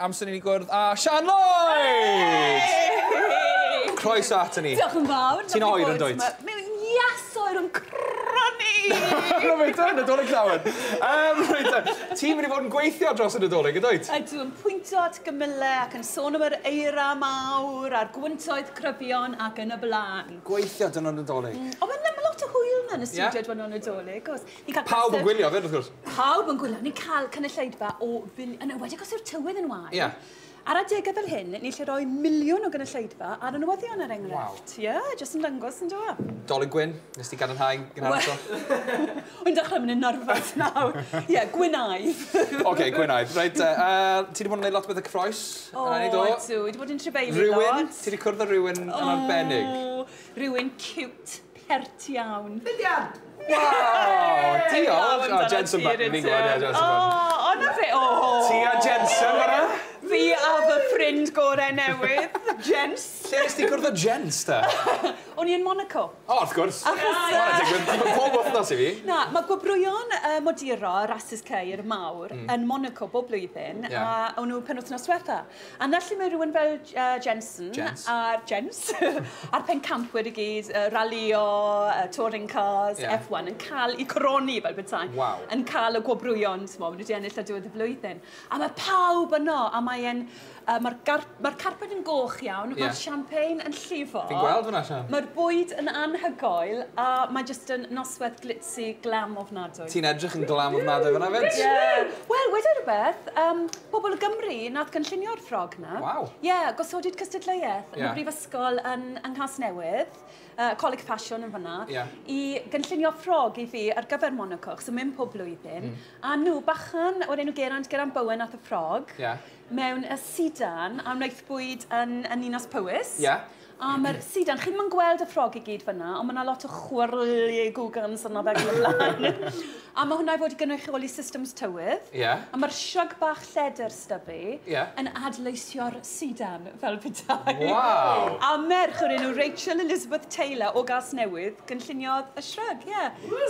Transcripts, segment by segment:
amser ni gwrdd a Sian Lloyd! Croes at ni. Diolch yn fawr. Ti'n oer yn dweud? Mewn iasoer yn crynu! No, fe ta, Nadolig llawen. Ti'n mynd i fod yn gweithio dros y Nadolig, yn dweud? Ydw, yn pwyntio at gymylau ac yn sôn am yr eira mawr a'r gwyntoedd crybion ac yn y blaen. Gweithio dyn nhw'n Nadolig? O, mae'n lot o hwyl yn y studio dyn nhw'n Nadolig. Pawb yn gwylio, fyd, wrth gwrs? Pawb yn gwylio. Ni'n cael cynulleidfa o... Wedi gos yw'r tywydd yn wael. Ie. Ar adegau fel hyn, ni'n lle roi miliwn o gynulleidfa ar y newyddion er enghraifft. Ie, jyst yn dangos yn dweud. Dolig gwyn, nes ti gadarnhau gynharso? Wy'n dechrau mynd yn nerfus nawr. Ie, gwynaidd. Oce, gwynaidd. Reit, ti wedi bod yn gwneud lot beth y cyffroes? O, ydw, wedi bod yn trefeili lot. Rhywun? Ti wedi cwrdd â rhywun yn arbennig? O, rhywun cute, pert iawn. Rhydian! Wow! Diolch! O, Jensen Button, fi'n gwybod, ie, Jensen Button. O, na fe, o! Ti a Jensen, fan'na? Fi a fy ffrind gorau newydd, Jens. Lle nes ti gwrdd o Jens, da? O'n i yn Monaco. O, wrth gwrs. Mae'n pob wythnos i fi. Na, mae gwobrwyon moduro rhasys ceir mawr yn Monaco bob blwyddyn, a o'n nhw penwythnos diwetha. A na lle mae rhywun fel Jensen, a'r Jens, a'r pencampwyr i gyd, rallyo, touring cars, F1, yn cael i coroni fel bethau. Yn cael y gwobrwyon, maen nhw wedi ennill ar diwedd y flwyddyn. A mae pawb yno, a mae'r carped yn goch iawn, mae'r champagne yn llifo. Fi'n gweld hwnna, Sian. Mae'r bwyd yn anhygoel, a mae jyst yn noswaith glitzy glam ofnadwy. Ti'n edrych yn glam ofnadwy fyna fyd? Ie. Wel, wedi rhywbeth, bobl y Gymru nath gynllunio'r ffrog na. Waw. Ie, gosodid cystadleuaeth yn y Brifysgol yn Nghasnewydd, Coleg Ffasiwn yn fyna, i gynllunio ffrog i fi ar gyfer Monaco, so mynd pob blwyddyn. A nhw, bachan, o'r enw Geraint Bowen ath y ffrog, mewn y sidan am wneithbwyd yn Ninas Powys. A mae'r sidan, chi'n ma'n gweld y ffrog i gyd fyna, ond mae'na lot o chwyrlu gwgans yna fel y blaen. A mae hwnna i fod i gynrychioli systems tywydd. A mae'r siog bach lledr styfu yn adleisio'r sidan fel petai. A merch o'r enw Rachel Elizabeth Taylor o Gasnewydd gynlluniodd y shrug,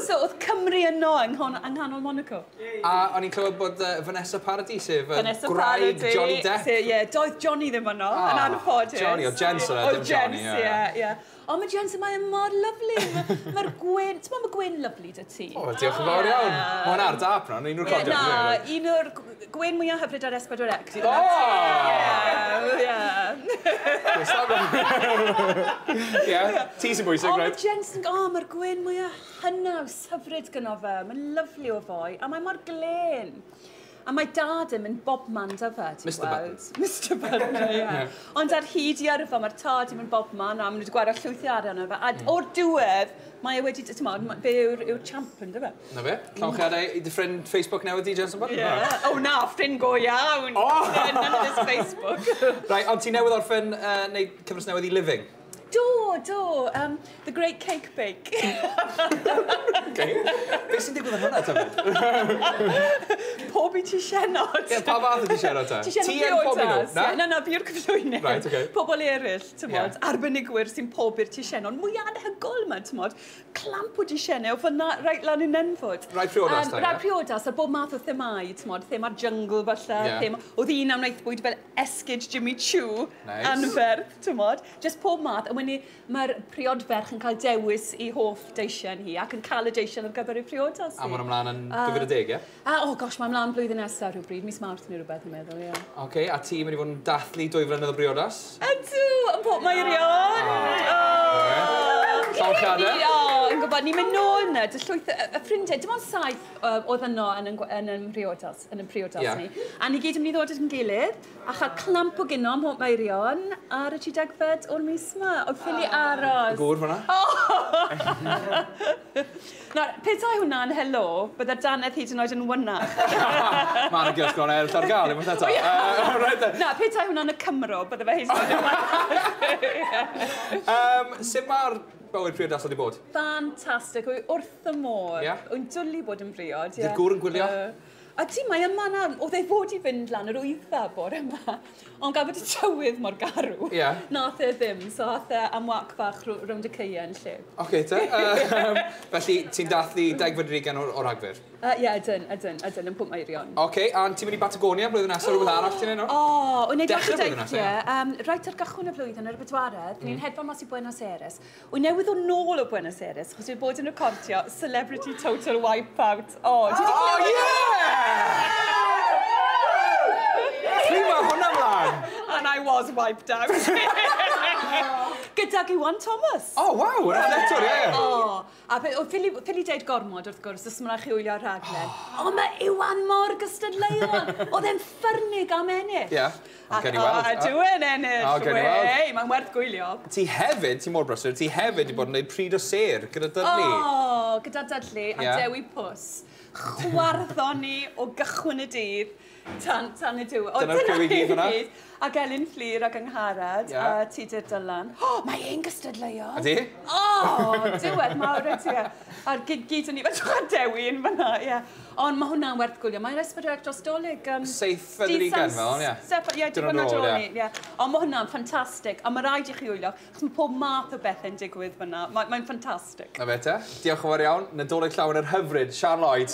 So oedd Cymru yno yng nghanol Monaco. A o'n i'n clywed bod Vanessa Paradis, sef gwraig Johnny Depp. Doedd Johnny ddim yno, yn anffodus. Johnny o Jensen, dim Johnny. O, mae Jensen, mae'n mor lyflu. Mae'r gwyn, ti'n ma' mae gwyn lyflu dy ti? O, diolch yn fawr iawn. Mae'n ar dap na, un o'r codio. Na, un o'r gwyn mwyaf hyfryd ar S4C. O! Ti sy'n bwysig, right? O, mae Jensen, mae'r gwyn mwyaf hynnaws hyfryd gyno fe. Mae'n lyflu o foi, a mae mor glen. A mae dad yn mynd bobman dy fe, ti'n gweld? Mr Button, ie. Ond ar hyd i arfa, mae'r tad yn mynd bobman, a maen nhw wedi gwario llwythiadau yna fe. A o'r diwedd, mae e wedi, ti'n gweld, fe yw'r champion, dy fe? Na fe? Llonchiadau i dy ffrind Facebook newydd i Jensen Button? Ie. O na, ffrind go iawn. None of this Facebook. Rai, ond ti newydd orffen neud cyfres newydd i Living? Do. The Great Cake Bake. Beth sy'n digwydd yn hwnna, ta? Pob i ti sienod. Pa fath ydi sienod, ta? Ti yn pob i nhw? Na, fi yw'r cyflwynydd. Pobl eraill, ti'n modd, arbenigwyr sy'n pob i'r ti sienod. Mwy anhygol yma, ti'n modd. Clamp o ti sienod, o fyna rhaid lan yn enfod. Rhaid priodas, ta? Rhaid priodas, ar bob math o themau, ti'n modd. Thema'r jungle, falle. Oedd un am wneithbwyd fel esgid Jimmy Choo. Anferth, ti'n modd. Just pob math. Mae'r priodferch yn cael dewis i hoff deisiau hi ac yn cael y deisiau ar gyfer y priodas. A mae'n ymlaen yn 2010, ie? O, gosh, mae'n ymlaen blwyddyn nesaf rhywbryd, mis Mawrth neu rhywbeth yn meddwl, ie. Oce, a ti mynd i fod yn dathlu 2 flynedd o briodas? Ydw, yn pob Meirion! Llonchiadau? Yn gwybod, ni'n mynd nôl yna, y ffrindiau, dim ond 7 oedd yno yn y priodas ni. A ni gyd yn mynd i ddod at yn gilydd, a chael clamp o gyno am Mhont Meirion ar y 30 o'r mis yma, oedd ffili aros. Gŵr fyna? Petai hwnna'n helo, byddai'r danedd hyd yn oed yn wynach. Mae'n gylch gron eraill ar gael, yw'n eto. Na, petai hwnna'n y Cymro, bydda fe hyd yn oed yn wynach. Sut mae'r bywyd priodas wedi bod? Fantastic, wrth y môr. Wy'n dwlu bod yn briod. Ydy'r gŵr yn gwylio? A ti, mae yma na, oedd ei fod i fynd lan yr eitha bore yma, ond gafod y tywydd mor garw. Nath e ddim, so nath e am wac fach rownd y ceien lle. Oce, te. Felly, ti'n dathlu 20 o'r Rhagfyr? Ie, ydyn, yn Pwnt Meirion. Oce, a ti'n mynd i Batagonia blwyddyn nesaf rhywbeth arall ti'n ei? O, o'n ei reit ar gychwyn y flwyddyn ar y bedwaredd, ni'n hedfan mas i Buenos Aires. Wy'n newydd o nôl o Buenos Aires, chos dwi'n bod yn recordio Celebrity Total Wipeout. Pryd mae hwnna mlaen? And I was wiped out. Gyda Iwan Thomas. Oh, waw, yn athletwr, ie. A ffili deud gormod wrth gwrs, os yma'n chi wylio'r rhaglen. O, mae Iwan mor gystadleuol. Oedd e'n ffyrnig am ennill. Ie, ond gen i weld. A dwi'n ennill. Wei, mae'n werth gwylio. Ti hefyd, ti mor brysur, ti hefyd wedi bod yn gwneud pryd o ser gyda Dudley. O, gyda Dudley a Dewi Pws. Chwarddon ni o gychwyn y dydd tan y diwedd. Dyna'r cywi gyd hwnna? A Gelyn Fflir ac Angharad, a Tudur Dylan. O, mae e'n gystadleuol. A di? O, diwedd mawr e ti. A gyd yn ni, fe Dewi yn fanna, ie. Ond mae hwnna'n werth gwylio. Mae'n esbyrio'r dros dolyg. 7 fel, ie. Ie, digon o droni, ie. Ond mae hwnna'n ffantastig. A mae rhaid i chi wylio, chos mae pob math o bethau'n digwydd fanna. Mae'n ffantastig. Na fe te. Diolch yn fawr iawn. Nadolig llawn yr hyfryd, Sian Lloyd.